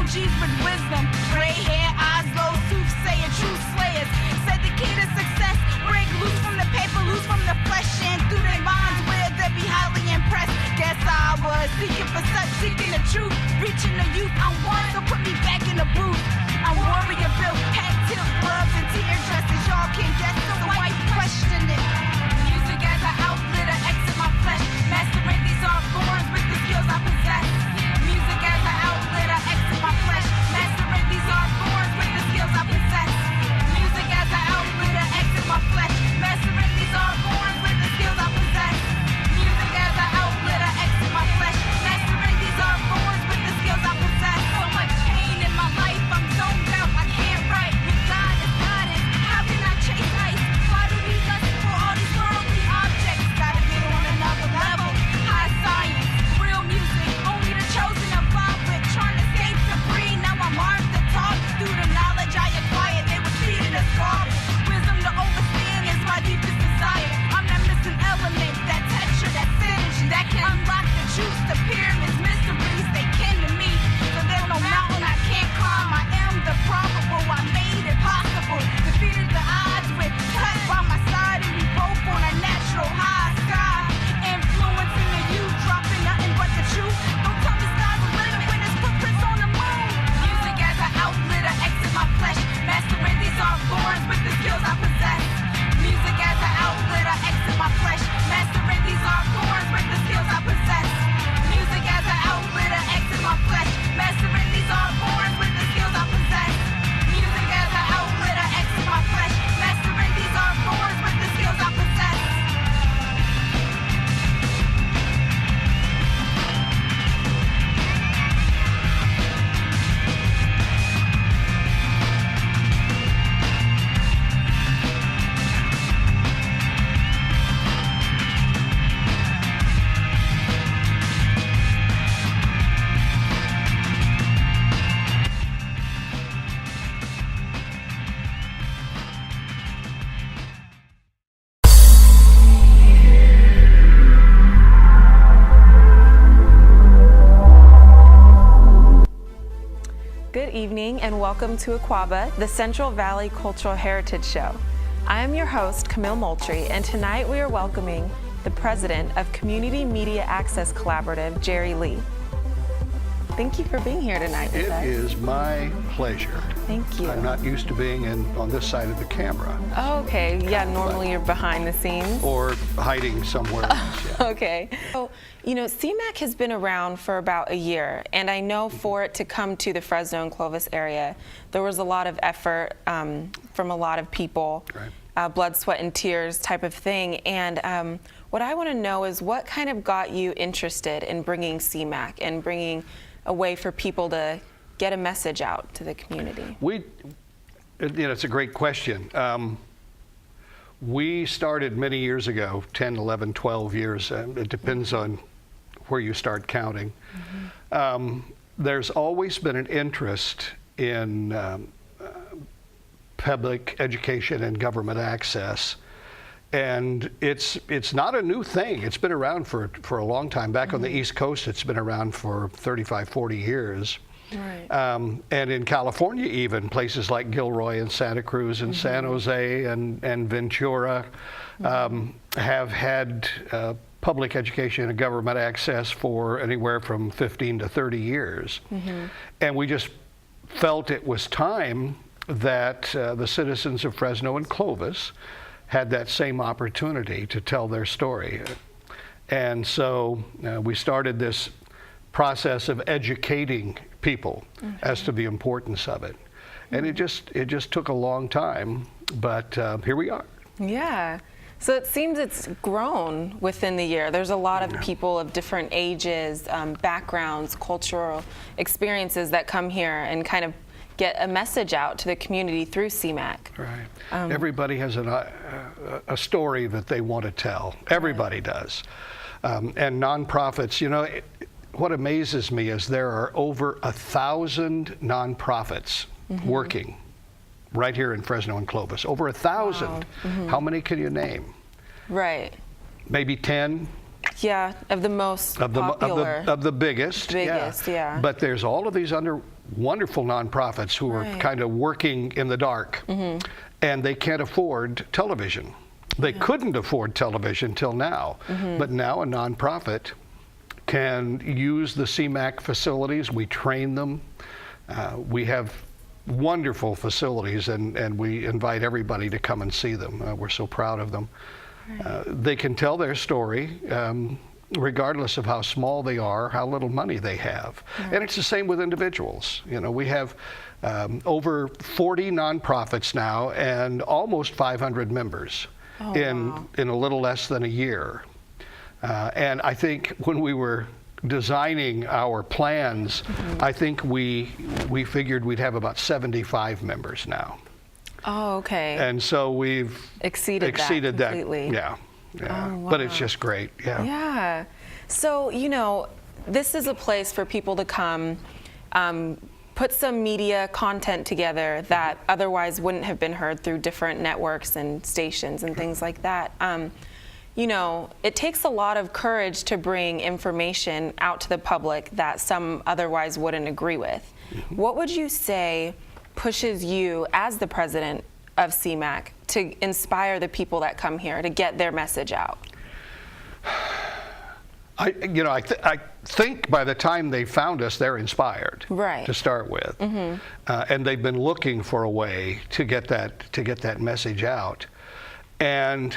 OGs with wisdom, gray hair, eyes low, soothsayer, true slayers. Said the key to success, break loose from the paper, loose from the flesh, and through their minds where they be highly impressed. Guess I was seeking for such, seeking the truth, reaching the youth. I'm one, so put me back in the booth. I'm warrior built, hat tilt, gloves and tear dresses. Y'all can guess, so why you question it? Music as an outlet, I exit my flesh. Mastering these art forms with the skills I possess. Music as an outlet, I exit my flesh. Mastering these art forms with the skills I possess. Music as an outlet, I exit my flesh. Mastering these art forms with the skills I possess. Music as an outlet, I exit my flesh. Mastering these art forms with the skills I possess. So much pain in my life, I'm zoned out, I can't write. With God is guidance, how can I chase ice? Why do we lust for all these worldly objects? Gotta get on another level, high science, real music, only the chosen of vibe with. Trying to escape the free, now I'm armed to talk. Through the knowledge I acquired, they were treated as garbage. Wisdom to overstand is my deepest desire. I'm that missing element, that texture, that synergy, that can unlock the juice, the pyramids, mysteries, they kin to me. So there's no mountain I can't climb, I am the probable, I made it possible. Defeated the odds with touch by my side, and we both on a natural high sky. Influencing the youth, dropping nothing but the truth. Don't tell me sky's the limit when there's footprints on the moon. Music as an outlet, I exit my flesh. Mastering these art forms with the skills I possess. Music as an outlet, I exit my flesh. Mastering these art forms with the skills I possess. Music as an outlet, I exit my flesh. Mastering these art forms with the skills I possess. Music as an outlet, I exit my flesh. Mastering these art forms with the skills I possess. Good evening and welcome to Akwaaba, the Central Valley Cultural Heritage Show. I am your host, Camille Moultrie, and tonight we are welcoming the president of Community Media Access Collaborative, Jerry Lee. Thank you for being here tonight with us. It is my pleasure. Thank you. I'm not used to being on this side of the camera. Oh, okay. Yeah, normally you're behind the scenes. Or hiding somewhere else. Yeah. Okay. So, you know, CMAC has been around for about a year, and I know for it to come to the Fresno and Clovis area, there was a lot of effort from a lot of people, right. Blood, sweat, and tears type of thing. And what I want to know is what kind of got you interested in bringing CMAC and bringing a way for people to get a message out to the community? It's a great question. We started many years ago, 10, 11, 12 years. It depends on where you start counting. Mm-hmm. There's always been an interest in public education and government access. And it's not a new thing. It's been around for a long time. Back on the East Coast, it's been around for 35, 40 years. Right. And in California even, places like Gilroy and Santa Cruz and San Jose and Ventura have had public education and government access for anywhere from 15 to 30 years. And we just felt it was time that the citizens of Fresno and Clovis had that same opportunity to tell their story. And so we started this process of educating people as to the importance of it. And it just took a long time, but here we are. Yeah. So it seems it's grown within the year. There's a lot of people of different ages, backgrounds, cultural experiences that come here and kind of get a message out to the community through CMAC. Right. Everybody has a story that they want to tell. Everybody does. And nonprofits, you know, what amazes me is there are over 1,000 nonprofits working right here in Fresno and Clovis. Over 1,000. Wow. How many can you name? Right. Maybe 10? Yeah, of the most popular. Of the biggest. Biggest, yeah. But there's all of these wonderful nonprofits who are kind of working in the dark, and they can't afford television. They couldn't afford television till now, but now a nonprofit can use the CMAC facilities. We train them. We have wonderful facilities, and we invite everybody to come and see them. We're so proud of them. They can tell their story, regardless of how small they are, how little money they have. And it's the same with individuals. You know, we have over 40 nonprofits now and almost 500 members in a little less than a year. And I think when we were designing our plans, I think we figured we'd have about 75 members now. Oh, okay. And so we've exceeded that completely. Yeah. Oh, wow. But it's just great. Yeah. So, you know, this is a place for people to come, put some media content together that otherwise wouldn't have been heard through different networks and stations and things like that. You know, it takes a lot of courage to bring information out to the public that some otherwise wouldn't agree with. What would you say pushes you as the president of CMAC to inspire the people that come here to get their message out? I think by the time they found us, they're inspired to start with, and they've been looking for a way to get that message out. And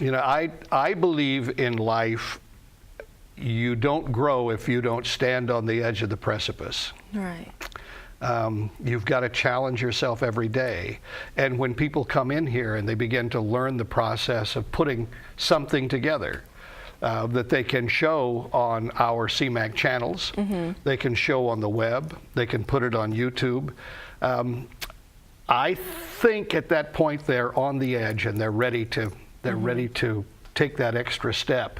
you know, I believe in life, you don't grow if you don't stand on the edge of the precipice. Right. You've got to challenge yourself every day. And when people come in here and they begin to learn the process of putting something together that they can show on our CMAC channels, they can show on the web, they can put it on YouTube. I think at that point they're on the edge and they're ready to take that extra step.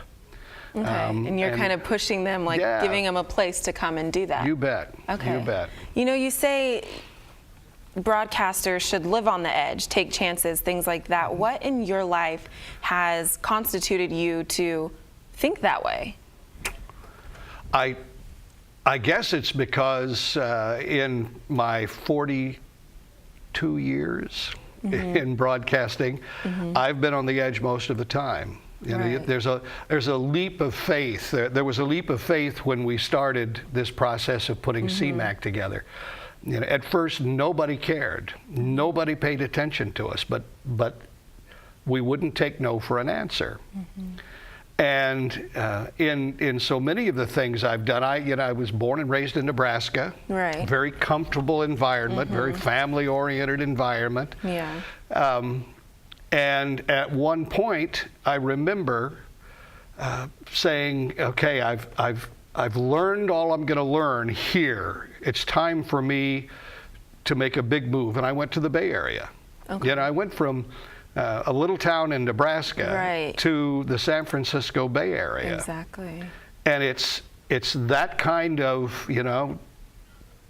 Okay. And you're kind of pushing them, like giving them a place to come and do that. You bet. Okay. You bet. You know, you say broadcasters should live on the edge, take chances, things like that. What in your life has constituted you to think that way? I guess it's because in my 42 years in broadcasting, I've been on the edge most of the time. You know, there's a leap of faith. There was a leap of faith when we started this process of putting CMAC together. You know, at first nobody cared, nobody paid attention to us, but we wouldn't take no for an answer. And in so many of the things I've done, I was born and raised in Nebraska. Very comfortable environment, very family-oriented environment. And at one point, I remember saying, "Okay, I've learned all I'm going to learn here. It's time for me to make a big move." And I went to the Bay Area. You know, I went from a little town in Nebraska to the San Francisco Bay Area. Exactly. And it's that kind of, you know,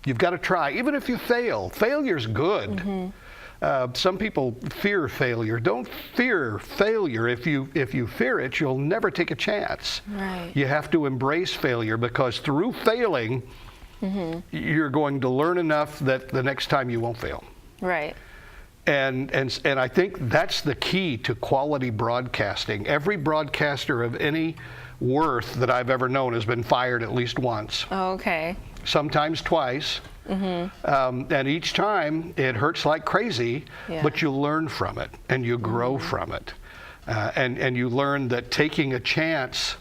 you've got to try, even if you fail. Failure's good. Some people fear failure. Don't fear failure. If you fear it, you'll never take a chance. You have to embrace failure, because through failing, you're going to learn enough that the next time you won't fail. And I think that's the key to quality broadcasting. Every broadcaster of any worth that I've ever known has been fired at least once. Sometimes twice. And each time it hurts like crazy, but you learn from it and you grow from it. And you learn that taking a chance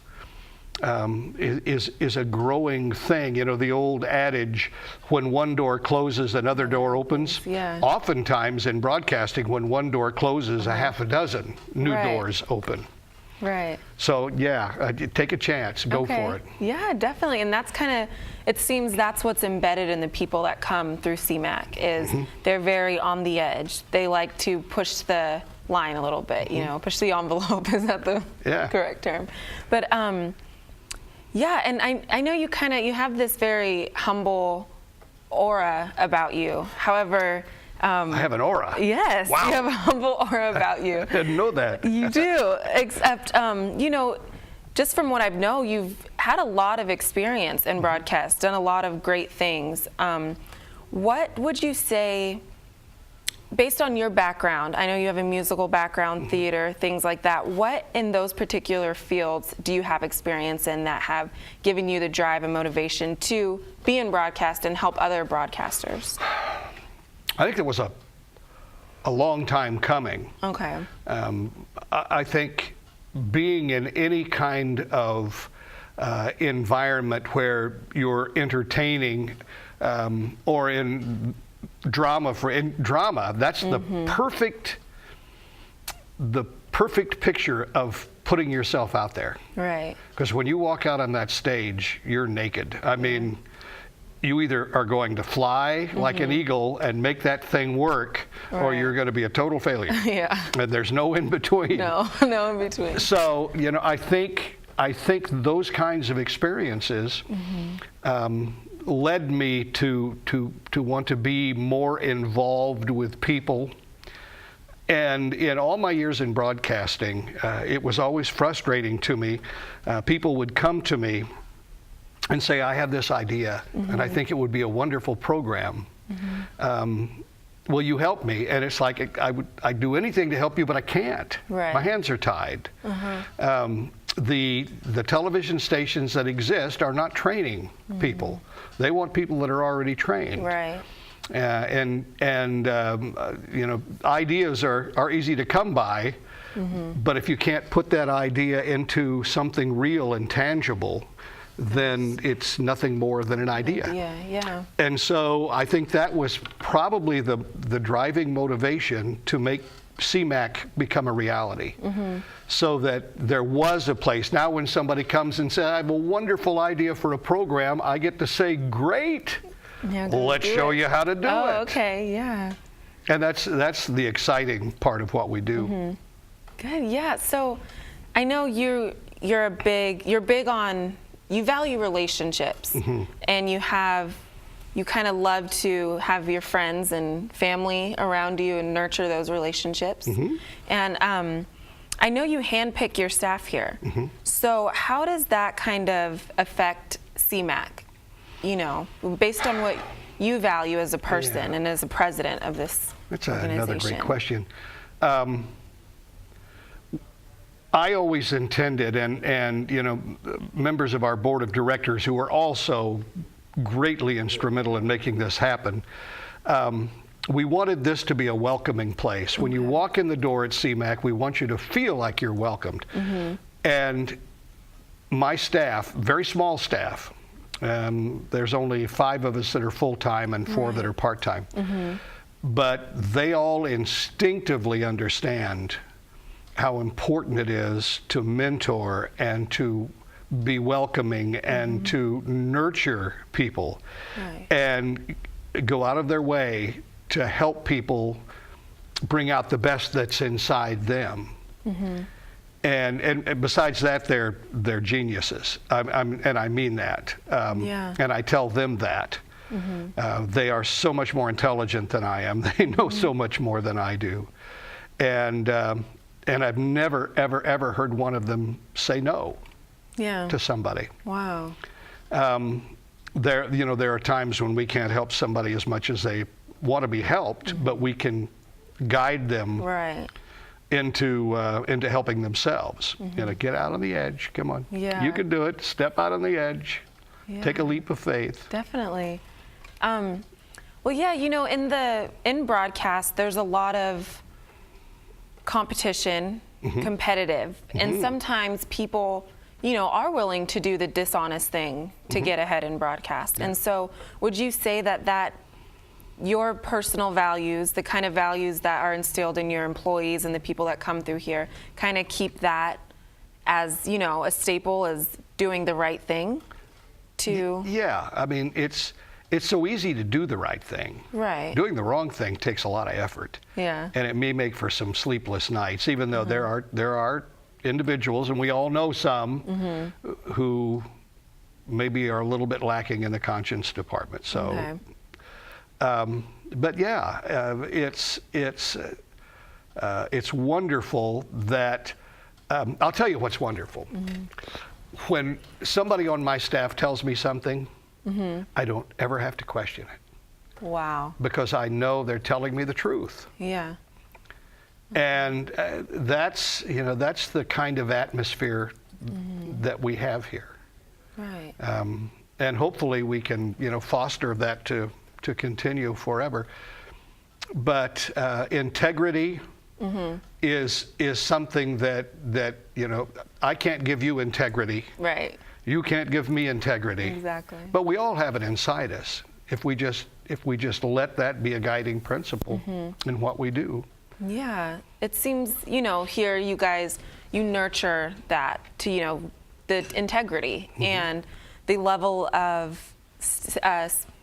is a growing thing. You know, the old adage, when one door closes, another door opens. Oftentimes in broadcasting, when one door closes, a half a dozen new doors open. So take a chance, go for it. Yeah, definitely. And that's kind of, it seems that's what's embedded in the people that come through CMAC, is they're very on the edge. They like to push the line a little bit, you know, push the envelope, is that the correct term? But yeah, and I know you have this very humble aura about you. However, I have an aura. Yes, wow. You have a humble aura about you. I didn't know that. You do, except, you know, just from what I know, you've had a lot of experience in broadcast, done a lot of great things. What would you say, based on your background, I know you have a musical background, theater, things like that, what in those particular fields do you have experience in that have given you the drive and motivation to be in broadcast and help other broadcasters? I think it was a long time coming. Okay. I think being in any kind of environment where you're entertaining or in drama, that's the perfect picture of putting yourself out there. Right. Because when you walk out on that stage, you're naked. I mean, you either are going to fly like an eagle and make that thing work, or you're going to be a total failure. Yeah. And there's no in between. No in between. So, you know, I think those kinds of experiences led me to want to be more involved with people. And in all my years in broadcasting, it was always frustrating to me. People would come to me and say, I have this idea, and I think it would be a wonderful program. Will you help me? And it's like, I'd do anything to help you, but I can't. Right. My hands are tied. The television stations that exist are not training people. They want people that are already trained. Right. You know, ideas are easy to come by, but if you can't put that idea into something real and tangible, then it's nothing more than an idea. Yeah. And so I think that was probably the driving motivation to make CMAC become a reality, so that there was a place. Now when somebody comes and says, I have a wonderful idea for a program, I get to say, great, let's show you how to do it. Oh, okay, yeah. And that's the exciting part of what we do. Good, yeah. So I know you're big on, you value relationships, and you kind of love to have your friends and family around you and nurture those relationships. And I know you handpick your staff here. So how does that kind of affect CMAC? You know, based on what you value as a person and as a president of this organization. That's another great question. I always intended, and you know, members of our board of directors who are also greatly instrumental in making this happen, we wanted this to be a welcoming place. When you walk in the door at CMAC, we want you to feel like you're welcomed. And my staff, very small staff, there's only 5 of us that are full-time and 4 that are part-time, but they all instinctively understand how important it is to mentor and to be welcoming and to nurture people and go out of their way to help people bring out the best that's inside them. And besides that, they're geniuses. And I mean that. And I tell them that. They are so much more intelligent than I am. They know so much more than I do. And I've never, ever heard one of them say no to somebody. Wow. There are times when we can't help somebody as much as they want to be helped, but we can guide them into helping themselves. You know, get out on the edge. Come on. You can do it. Step out on the edge. Take a leap of faith. Definitely. Well, yeah, you know, in broadcast, there's a lot of competition, competitive, and sometimes people, you know, are willing to do the dishonest thing to get ahead in broadcast. And so would you say that your personal values, the kind of values that are instilled in your employees and the people that come through here, kind of keep that as, you know, a staple, as doing the right thing to... Yeah, I mean, it's so easy to do the right thing. Right. Doing the wrong thing takes a lot of effort. Yeah. And it may make for some sleepless nights, even though there are individuals, and we all know some, who maybe are a little bit lacking in the conscience department. So, but yeah, it's wonderful that I'll tell you what's wonderful. When somebody on my staff tells me something, I don't ever have to question it. Wow. Because I know they're telling me the truth. Yeah. And that's the kind of atmosphere that we have here. Right. And hopefully we can, foster that to continue forever. But integrity is something that I can't give you integrity. Right. You can't give me integrity. Exactly. But we all have it inside us if we just let that be a guiding principle in what we do. Yeah. It seems, here you guys, you nurture that to, the integrity and the level of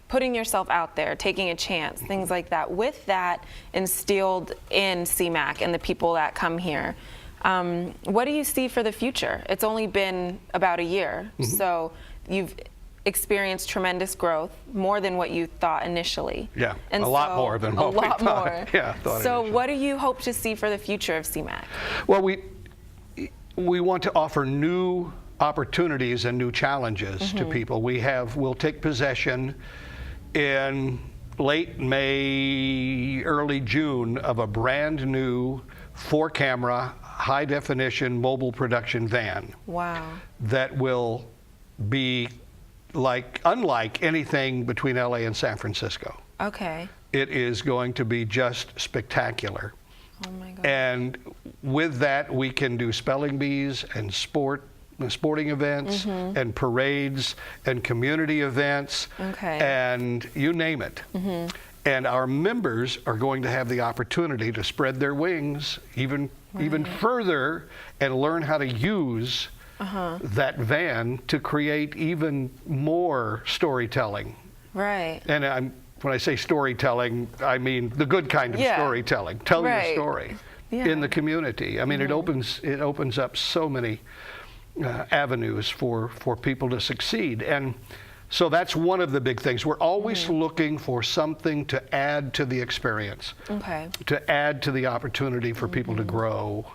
putting yourself out there, taking a chance, things like that. With that instilled in CMAC and the people that come here, what do you see for the future? It's only been about a year, so you've experienced tremendous growth, more than what you thought initially. Yeah, and a lot more than what we thought. A lot more. Yeah, so what do you hope to see for the future of CMAC? Well, we want to offer new opportunities and new challenges to people. We'll take possession in late May, early June of a brand new 4-camera, high-definition mobile production van. Wow. That will be unlike anything between LA and San Francisco. Okay. It is going to be just spectacular. Oh my God. And with that, we can do spelling bees and sporting events and parades and community events and you name it. And our members are going to have the opportunity to spread their wings even further and learn how to use that van to create even more storytelling. Right. And when I say storytelling, I mean the good kind of storytelling. Tell your story in the community. I mean, it opens up so many avenues for people to succeed. And so that's one of the big things. We're always looking for something to add to the experience, to add to the opportunity for people to grow.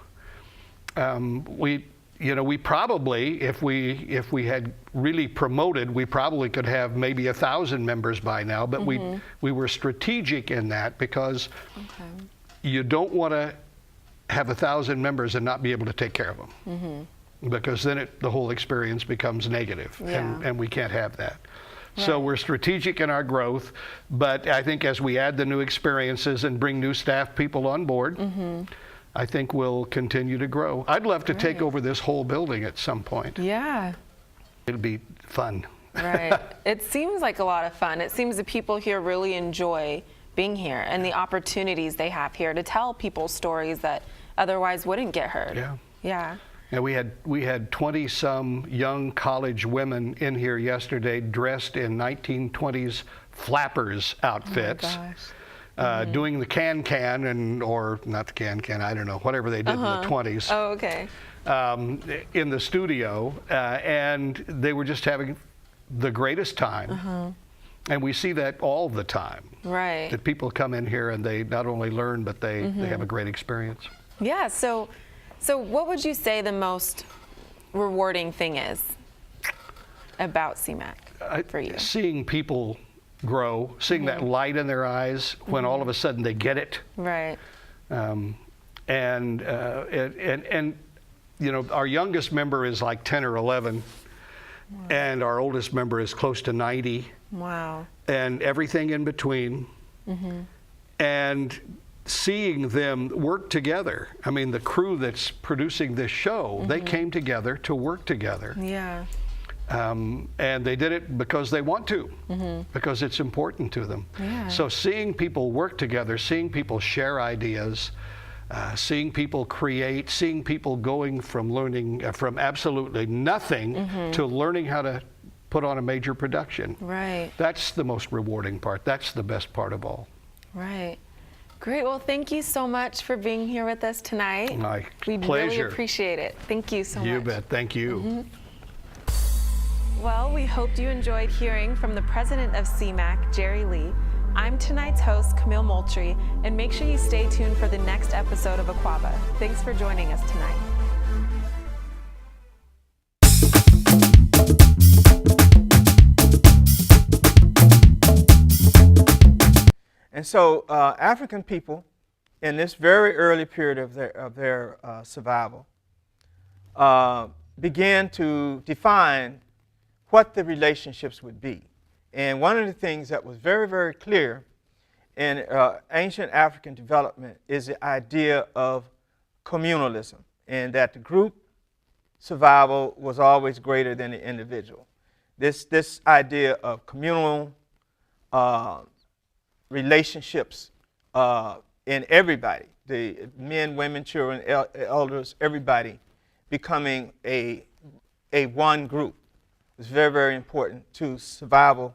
We probably, if we had really promoted, we probably could have maybe 1,000 members by now, but we were strategic in that because you don't want to have 1,000 members and not be able to take care of them. Because then the whole experience becomes negative, and we can't have that. Right. So we're strategic in our growth, but I think as we add the new experiences and bring new staff people on board, I think we'll continue to grow. I'd love to take over this whole building at some point. Yeah. It'll be fun. Right. It seems like a lot of fun. It seems the people here really enjoy being here and the opportunities they have here to tell people stories that otherwise wouldn't get heard. Yeah. Yeah. Yeah, we had 20-some young college women in here yesterday dressed in 1920s flappers outfits, doing the can or not the can, I don't know, whatever they did in the 20s. Oh, okay. In the studio, and they were just having the greatest time. And we see that all the time. Right. That people come in here and they not only learn, but they have a great experience. Yeah, so what would you say the most rewarding thing is about CMAC for you? Seeing people grow, seeing that light in their eyes when all of a sudden they get it. Right. And our youngest member is like 10 or 11, and our oldest member is close to 90. Wow. And everything in between. And seeing them work together. I mean, the crew that's producing this show, they came together to work together. Yeah. And they did it because they want to, because it's important to them. Yeah. So seeing people work together, seeing people share ideas, seeing people create, seeing people going from learning from absolutely nothing to learning how to put on a major production. Right. That's the most rewarding part. That's the best part of all. Right. Great. Well, thank you so much for being here with us tonight. My we pleasure. really appreciate it. Thank you so much. You bet. Thank you. Well, we hoped you enjoyed hearing from the president of CMAC, Jerry Lee. I'm tonight's host, Camille Moultrie, and make sure you stay tuned for the next episode of Akwaaba. Thanks for joining us tonight. And so African people, in this very early period of their survival, began to define what the relationships would be. And one of the things that was very, very clear in ancient African development is the idea of communalism, and that the group survival was always greater than the individual. This idea of communal relationships in everybody, the men, women, children, elders, everybody becoming a one group was very, very important to survival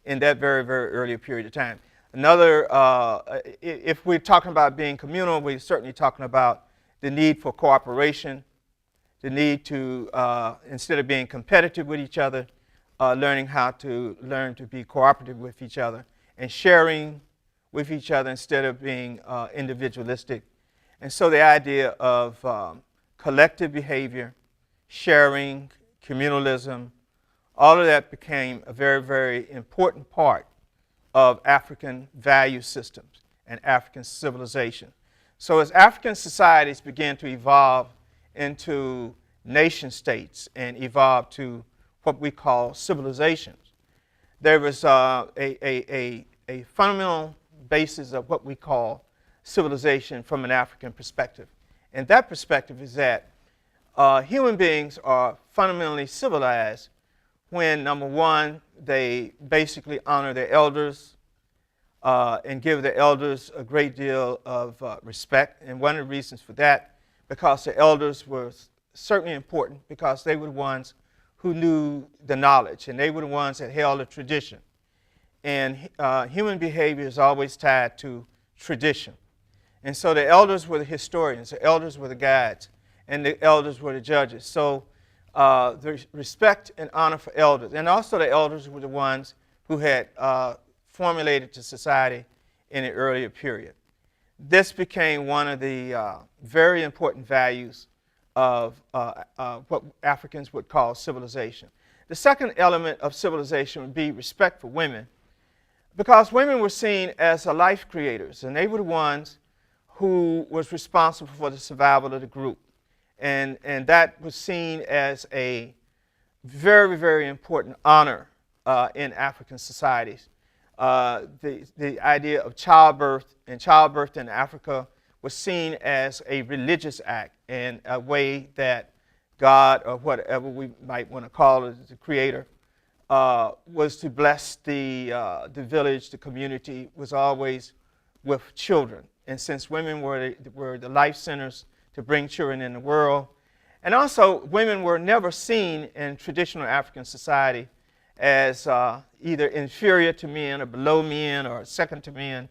in that very, very early period of time. Another, if we're talking about being communal, we're certainly talking about the need for cooperation, the need to, instead of being competitive with each other, learn to be cooperative with each other and sharing with each other instead of being individualistic. And so the idea of collective behavior, sharing, communalism, all of that became a very, very important part of African value systems and African civilization. So as African societies began to evolve into nation states and evolve to what we call civilizations, there was a fundamental basis of what we call civilization from an African perspective. And that perspective is that human beings are fundamentally civilized when, number one, they basically honor their elders and give the elders a great deal of respect. And one of the reasons for that, because the elders were certainly important, because they were the ones who knew the knowledge, and they were the ones that held a tradition. And human behavior is always tied to tradition. And so the elders were the historians, the elders were the guides, and the elders were the judges. So the respect and honor for elders, and also the elders were the ones who had formulated the society in an earlier period. This became one of the very important values of what Africans would call civilization. The second element of civilization would be respect for women, because women were seen as life creators, and they were the ones who was responsible for the survival of the group. And that was seen as a very, very important honor in African societies. The idea of childbirth in Africa was seen as a religious act and a way that God, or whatever we might want to call it, the Creator, was to bless the village, the community, was always with children. And since women were the life centers to bring children in the world, and also women were never seen in traditional African society as either inferior to men or below men or second to men.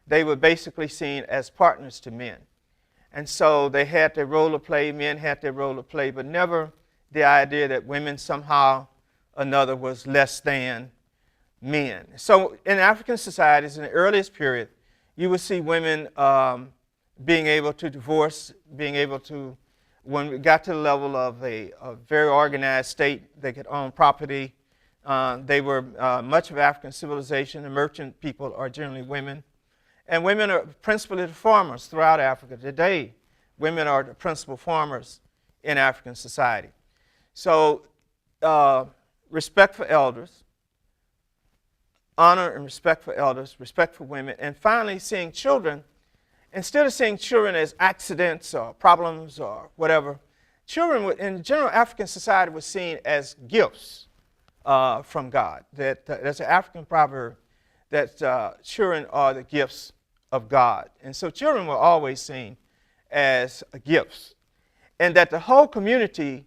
They were basically seen as partners to men. And so they had their role to play, men had their role to play, but never the idea that women somehow or another was less than men. So in African societies in the earliest period, you would see women being able to divorce, being able to, when we got to the level of a very organized state, they could own property. They were much of African civilization. The merchant people are generally women. And women are principally the farmers throughout Africa. Today, women are the principal farmers in African society. So respect for elders, honor and respect for elders, respect for women, and finally seeing children, instead of seeing children as accidents or problems or whatever, children in general African society was seen as gifts from God. There's an African proverb that children are the gifts of God. And so children were always seen as gifts. And that the whole community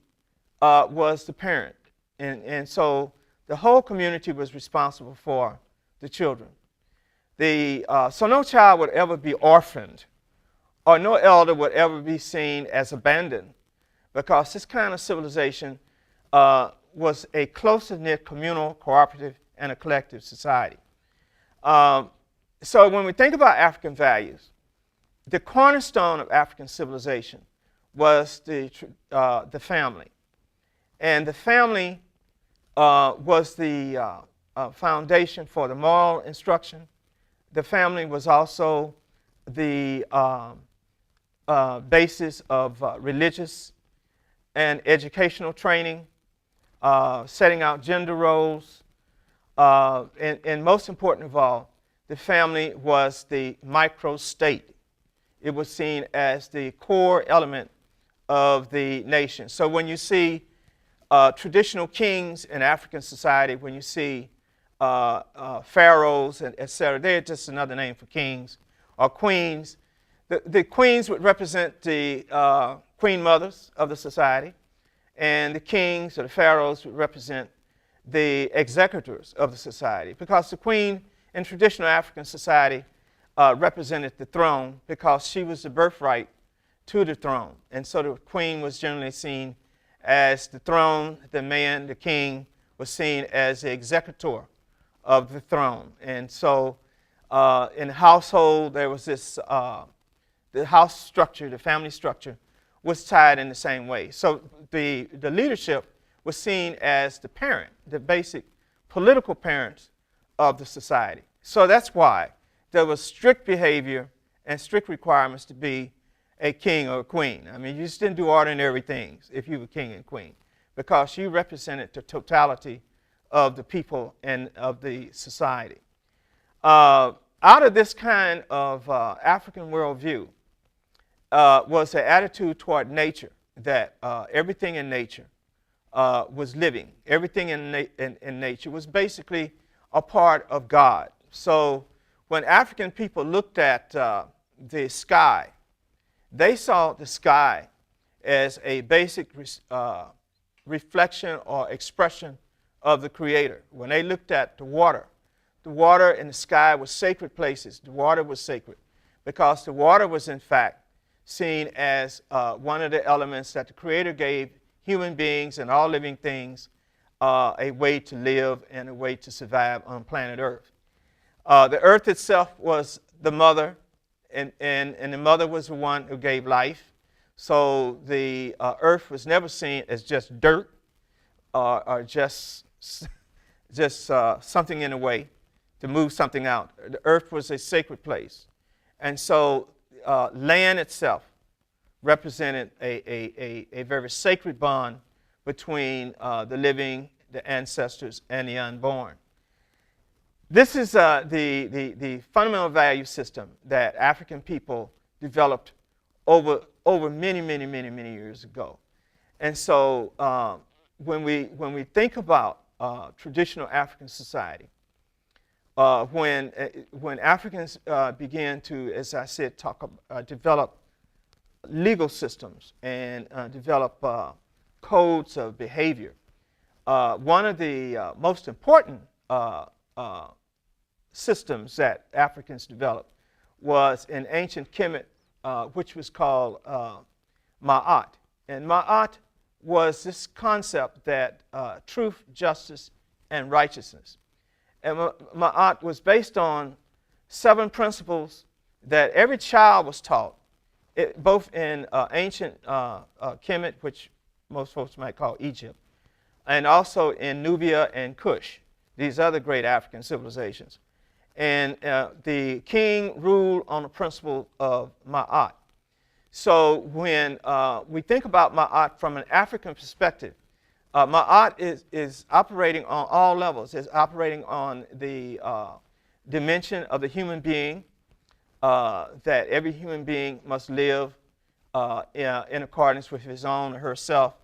was the parent. And so the whole community was responsible for the children. So no child would ever be orphaned, or no elder would ever be seen as abandoned, because this kind of civilization was a close-knit communal, cooperative, and a collective society. So when we think about African values, the cornerstone of African civilization was the family. And the family was the foundation for the moral instruction, the family was also the basis of religious and educational training, setting out gender roles, and most important of all, the family was the micro-state. It was seen as the core element of the nation. So when you see traditional kings in African society, when you see pharaohs, and et cetera, they're just another name for kings or queens. The queens would represent the queen mothers of the society, and the kings or the pharaohs would represent the executors of the society, because the queen in traditional African society represented the throne, because she was the birthright to the throne. And so the queen was generally seen as the throne. The man, the king, was seen as the executor of the throne. And so in the household, there was this, the house structure, the family structure, was tied in the same way. So the leadership was seen as the parent, the basic political parents of the society. So that's why there was strict behavior and strict requirements to be a king or a queen. I mean, you just didn't do ordinary things if you were king and queen, because you represented the totality of the people and of the society. Out of this kind of African worldview was the attitude toward nature, that everything in nature was living. Everything in nature was basically a part of God. So when African people looked at the sky, they saw the sky as a basic reflection or expression of the Creator. When they looked at the water and the sky were sacred places. The water was sacred because the water was, in fact, seen as one of the elements that the Creator gave human beings and all living things a way to live and a way to survive on planet Earth. The earth itself was the mother, and the mother was the one who gave life. So the earth was never seen as just dirt or just something in a way to move something out. The earth was a sacred place. And so land itself represented a very sacred bond between the living, the ancestors, and the unborn. This is the fundamental value system that African people developed over many years ago. And so when we think about traditional African society, when Africans began to, as I said, develop legal systems and develop codes of behavior, one of the most important systems that Africans developed was in ancient Kemet, which was called Ma'at. And Ma'at was this concept that truth, justice, and righteousness. And Ma'at was based on 7 principles that every child was taught, both in ancient Kemet, which most folks might call Egypt, and also in Nubia and Kush, these other great African civilizations. And the king ruled on the principle of Ma'at. So when we think about Ma'at from an African perspective, Ma'at is operating on all levels. It's operating on the dimension of the human being, that every human being must live in accordance with his own or herself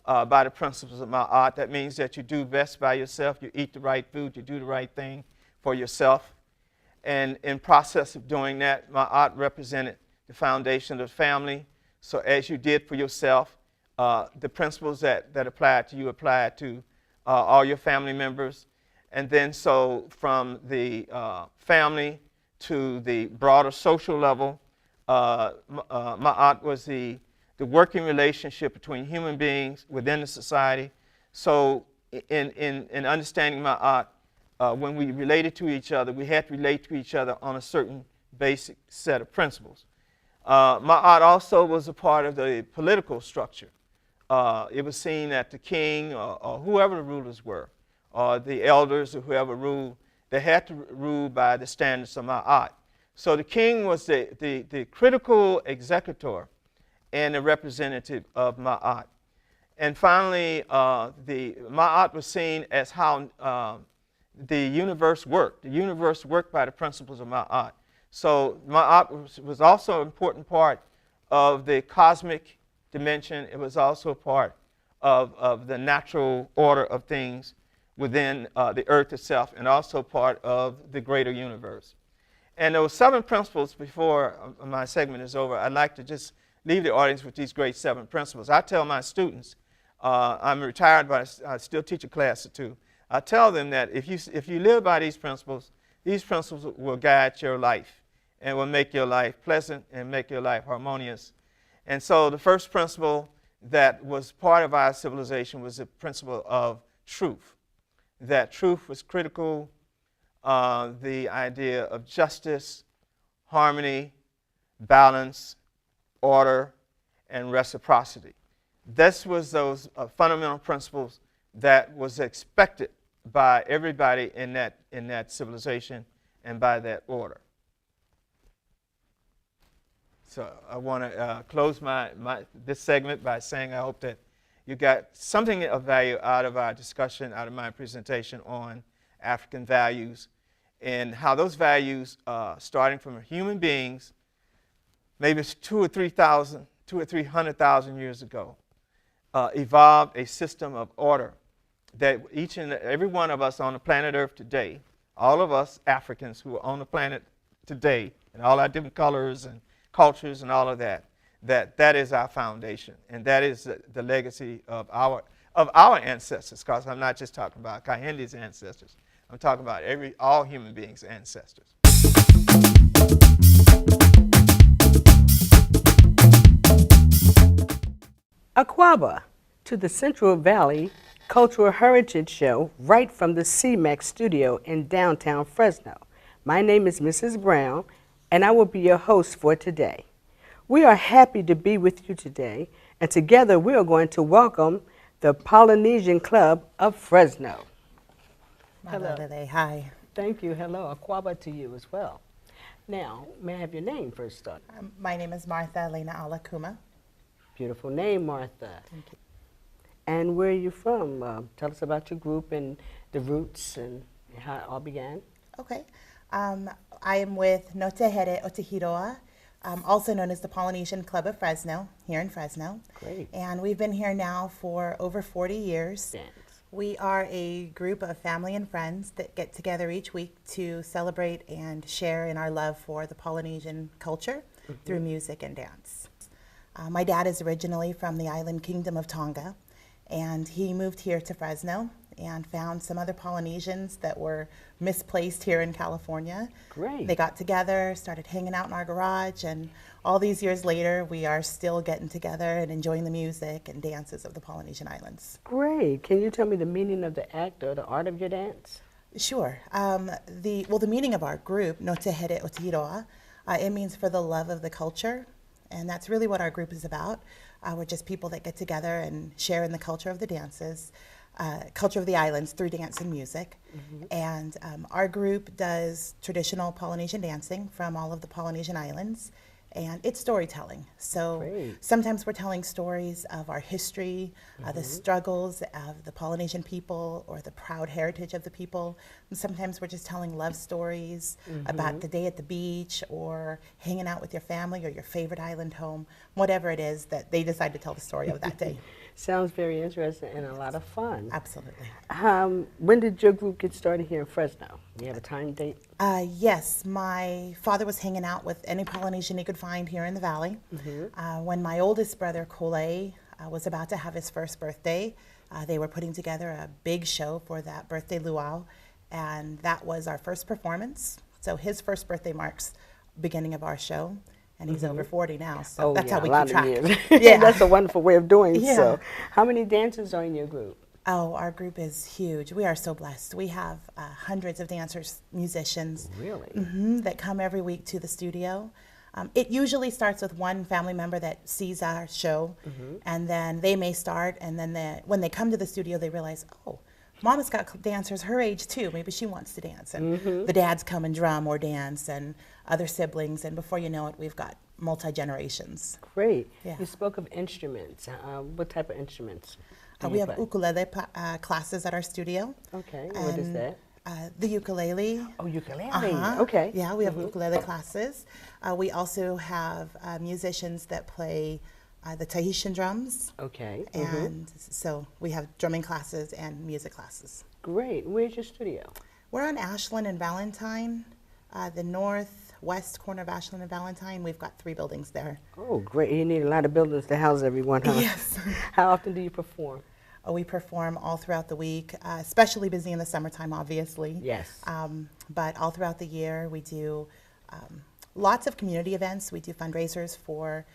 by the principles of Ma'at. That means that you do best by yourself, you eat the right food, you do the right thing for yourself. And in process of doing that, Ma'at represented the foundation of the family. So as you did for yourself, the principles that applied to you applied to all your family members. And then so from the family to the broader social level, Ma'at was the working relationship between human beings within the society. So in understanding Ma'at, when we related to each other, we had to relate to each other on a certain basic set of principles. Ma'at also was a part of the political structure. It was seen that the king or whoever the rulers were, or the elders or whoever ruled, They had to rule by the standards of Ma'at. So the king was the critical executor and the representative of Ma'at. And finally, the Ma'at was seen as how the universe worked. The universe worked by the principles of Ma'at. So Ma'at was also an important part of the cosmic dimension. It was also a part of the natural order of things within the earth itself, and also part of the greater universe. And those 7 principles, before my segment is over, I'd like to just leave the audience with these great 7 principles. I tell my students, I'm retired, but I still teach a class or 2. I tell them that if you live by these principles will guide your life and will make your life pleasant and make your life harmonious. And so the first principle that was part of our civilization was the principle of truth, that truth was critical, the idea of justice, harmony, balance, order, and reciprocity. This was those fundamental principles that was expected by everybody in that civilization and by that order. So I want to close this segment by saying I hope that you got something of value out of our discussion, out of my presentation on African values, and how those values, starting from human beings, maybe it's 200,000 or 300,000 years ago, evolved a system of order that each and every one of us on the planet Earth today, all of us Africans who are on the planet today, and all our different colors and cultures and all of that, that is our foundation, and that is the legacy of our ancestors. Because I'm not just talking about Kehinde's ancestors, I'm talking about all human beings' ancestors. Akwaaba to the Central Valley Cultural Heritage Show right from the CMAC studio in downtown Fresno. My name is Mrs. Brown, and I will be your host for today. We are happy to be with you today, and together we are going to welcome the Polynesian Club of Fresno. Hello. Hi. Thank you. Hello. Akwaaba to you as well. Now, may I have your name first start? My name is Martha Elena Ala Kuma. Beautiful name, Martha. Thank you. And where are you from? Tell us about your group and the roots and how it all began. Okay. I am with Kehinde Otahiroa, also known as the Polynesian Club of Fresno, here in Fresno. Great. And we've been here now for over 40 years. Thanks. We are a group of family and friends that get together each week to celebrate and share in our love for the Polynesian culture through music and dance. My dad is originally from the island kingdom of Tonga, and he moved here to Fresno and found some other Polynesians that were misplaced here in California. Great. They got together, started hanging out in our garage, and all these years later, we are still getting together and enjoying the music and dances of the Polynesian islands. Great. Can you tell me the meaning of the act or the art of your dance? Sure. The meaning of our group, No Te Here Otiroa, it means for the love of the culture, and that's really what our group is about. We're just people that get together and share in the culture of the dances, culture of the islands through dance and music. And our group does traditional Polynesian dancing from all of the Polynesian islands, and it's storytelling. So Great. sometimes we're telling stories of our history, the struggles of the Polynesian people or the proud heritage of the people. And sometimes we're just telling love stories about the day at the beach or hanging out with your family or your favorite island home, whatever it is that they decide to tell the story of that day. Sounds very interesting and a lot of fun. Absolutely. When did your group get started here in Fresno? Do you have a time date? Yes, my father was hanging out with any Polynesian he could find here in the valley. When my oldest brother, Kole, was about to have his first birthday, they were putting together a big show for that birthday luau, and that was our first performance. So his first birthday marks beginning of our show. And he's over 40 now, so that's how we keep track. Yeah, that's a wonderful way of doing Yeah. so. How many dancers are in your group? Oh, our group is huge. We are so blessed. We have hundreds of dancers, musicians, Really? that come every week to the studio. It usually starts with one family member that sees our show, and then they may start, and then when they come to the studio, they realize, oh, Mama's got dancers her age too. Maybe she wants to dance. And the dads come and drum or dance, and other siblings. And before you know it, we've got multi-generations. Great. Yeah. You spoke of instruments. What type of instruments? do We you have play? ukulele classes at our studio. Okay, what is And, that? The ukulele. Oh, ukulele. Uh-huh. Okay. Yeah, we have ukulele classes. We also have musicians that play the Tahitian drums. Okay. And so we have drumming classes and music classes. Great. Where's your studio? We're on Ashland and Valentine, the northwest corner of Ashland and Valentine. We've got 3 buildings there. Oh, great. You need a lot of buildings to house everyone, huh? Yes. How often do you perform? We perform all throughout the week, especially busy in the summertime, obviously. Yes. But all throughout the year, we do lots of community events. We do fundraisers for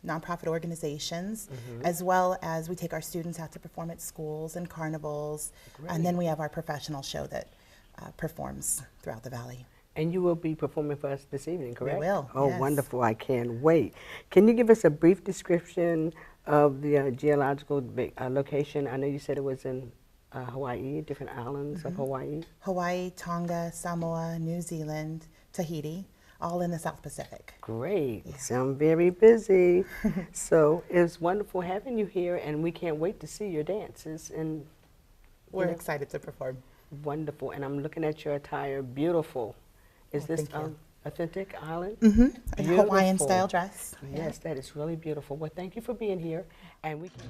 nonprofit organizations, as well as we take our students out to perform at schools and carnivals. And then we have our professional show that performs throughout the valley. And you will be performing for us this evening, correct? We will, Oh, yes. wonderful. I can't wait. Can you give us a brief description of the geological location? I know you said it was in Hawaii, different islands of Hawaii. Hawaii, Tonga, Samoa, New Zealand, Tahiti, all in the South Pacific. Great. Sound very busy. So it's wonderful having you here, and we can't wait to see your dances. And We're Yeah. excited to perform. wonderful. And I'm looking at your attire. Beautiful. Is this thank you. authentic island? A Hawaiian Beautiful. style dress. Yes, that is really beautiful. Well, thank you for being here, and we can.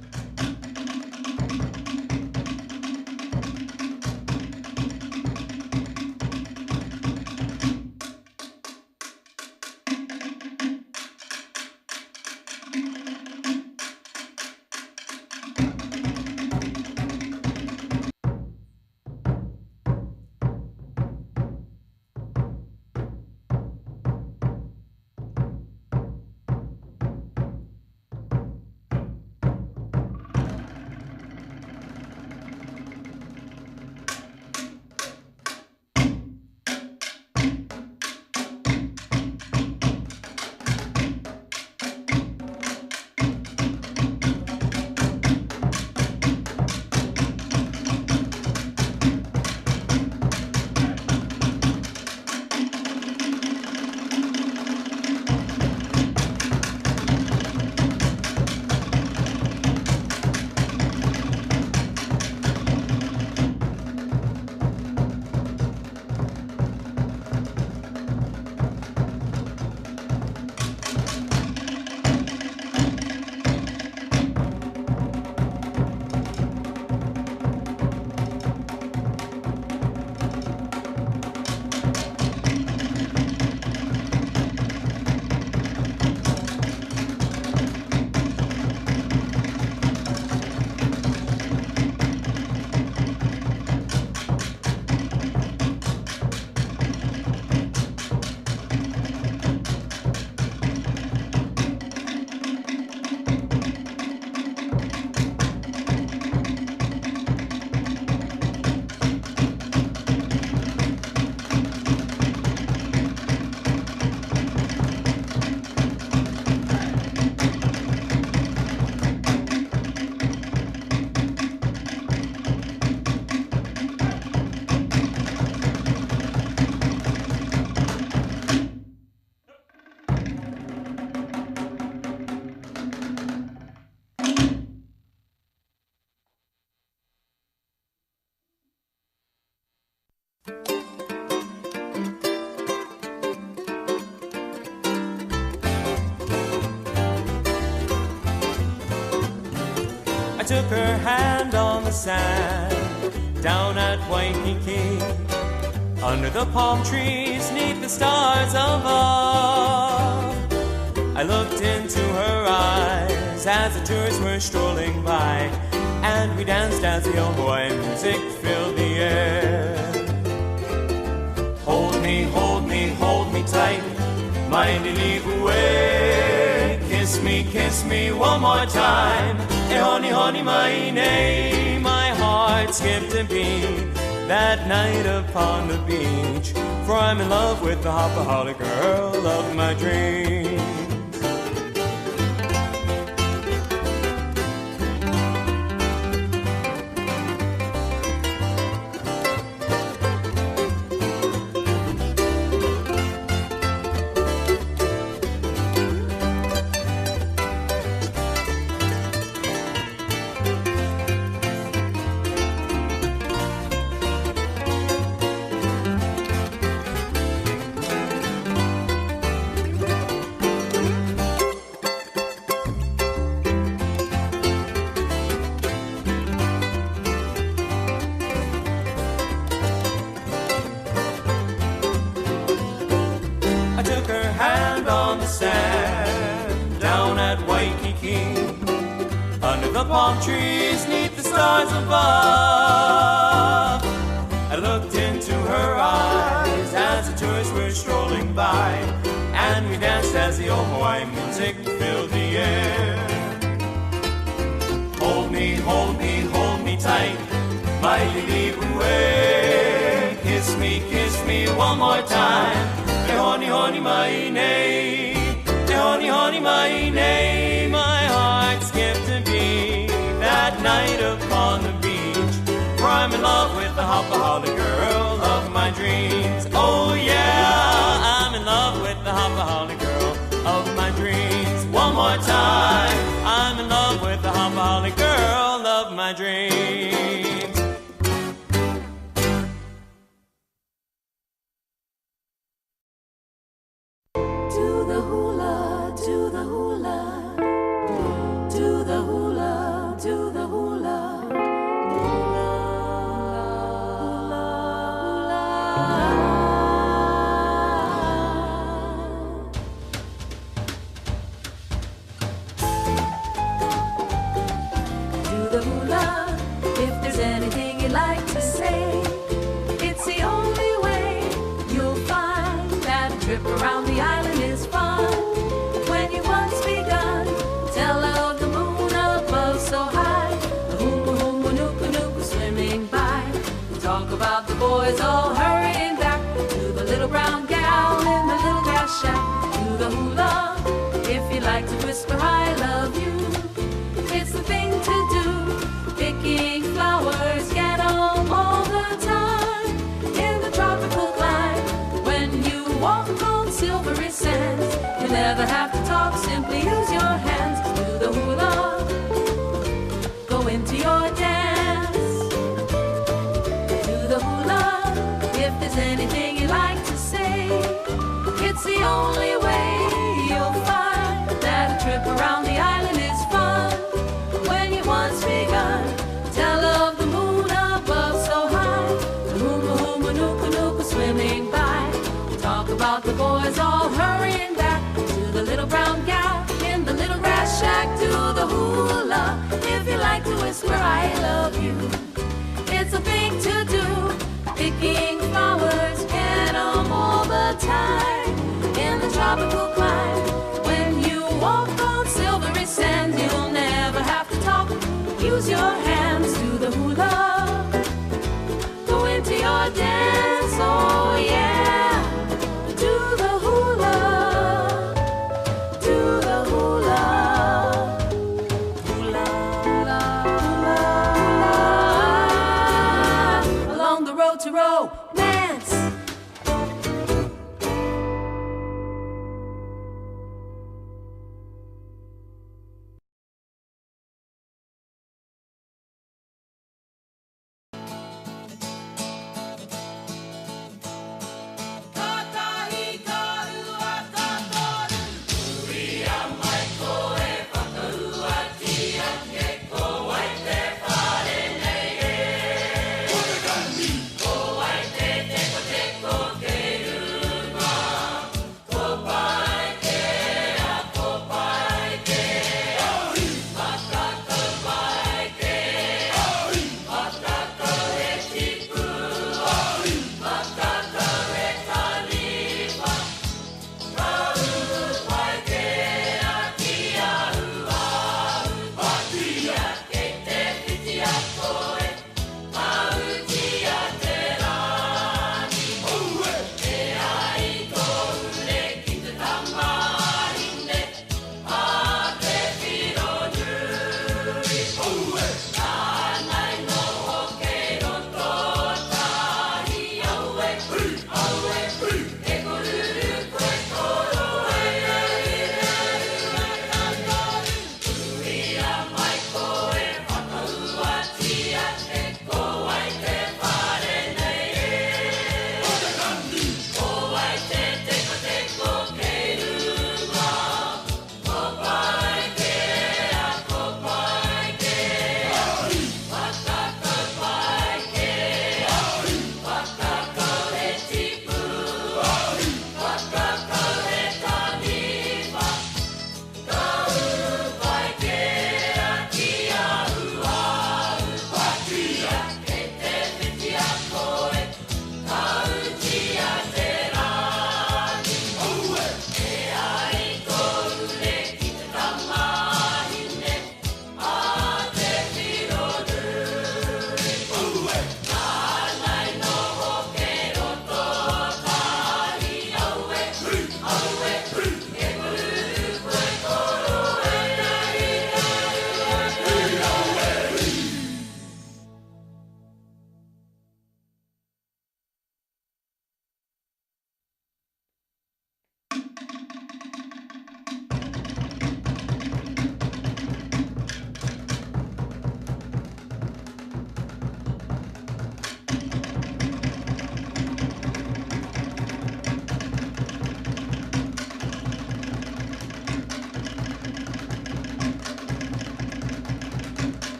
I took her hand on the sand down at Waikiki, under the palm trees, neath the stars above. I looked into her eyes as the tourists were strolling by, and we danced as the old Hawaiian music filled the air. Hold me, hold me, hold me tight, my nili'ue. Kiss me one more time. E honey, honey, my name. My heart skipped a beat that night upon the beach, for I'm in love with the hopaholic girl of my dreams. took her hand on the sand down at Waikiki, under the palm trees, neath the stars above. I looked into her eyes as the tourists were strolling by, and we danced as the old Hawaiian music filled the air. Hold me, hold me, hold me tight, my lili'ue. Kiss me one more time. Te honi honi mai nei, te honi honi mai nei. My heart skipped a beat that night upon the beach, for I'm in love with the hopaholic girl of my dreams. Oh yeah, I'm in love with the hopaholic girl of my dreams. One more time, I'm in love with the hopaholic girl of my dreams. To the hula, to the hula, to the hula, to the hula, hula, to the hula. If there's anything you'd like to say, it's the only way you'll find that a trip around the island is fun. When you once begun, tell of the moon above so high, the hoomba hoomba nooka nooka swimming by. Talk about the boys all hurrying back to the little brown gal in the little grass shack. To the hula, if you like to whisper I love you, it's the thing to do. Picking flowers, get 'em all the time in the tropical climate. When you walk on silvery sands, you never have to talk, simply use your hands. Do the hula, go into your dance. Do the hula, if there's anything you like to say, it's the only way you'll find that a trip around the island is fun. When you once begun, tell of the moon above so high, the hoomba hoomba nooka nooka swimming by. Talk about the boys all hurrying back to the little brown gal in the little grass shack. Do the hula, if you like to whisper I love you, it's a thing to do. Picking flowers, get 'em all the time in the tropical climate. When you walk on silvery sands, you'll never have to talk, use your hands. Do the hula, go into your dance, oh yeah. Do the hula, do the hula, hula, hula, hula. Along the road to romance.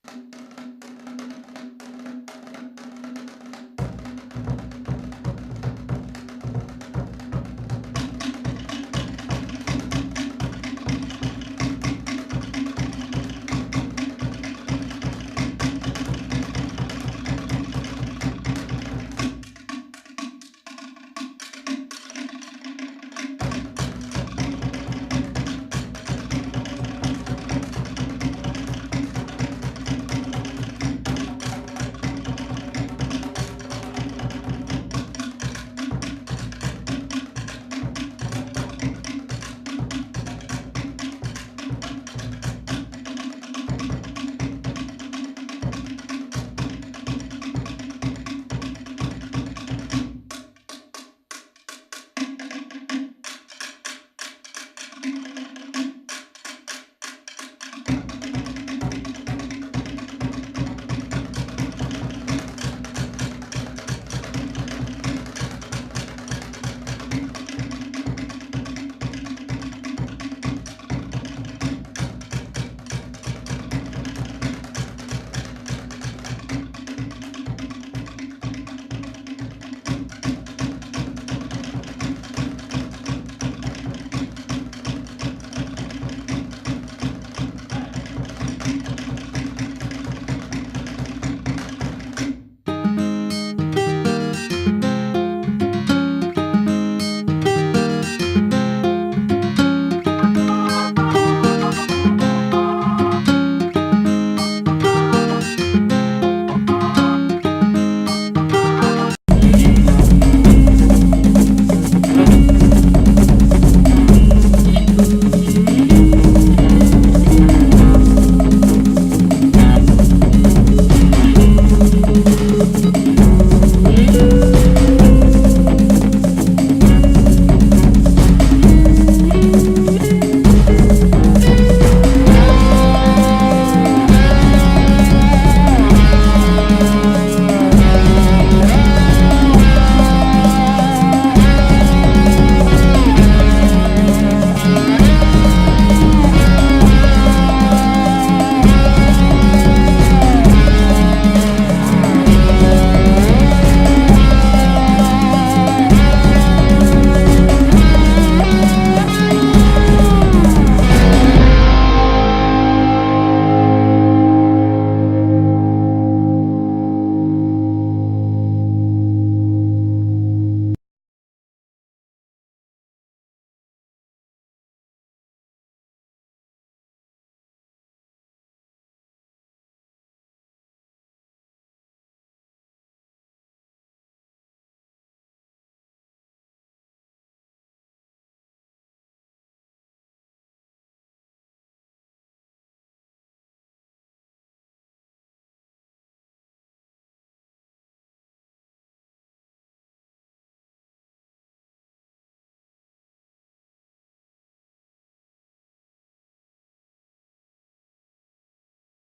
Thank you.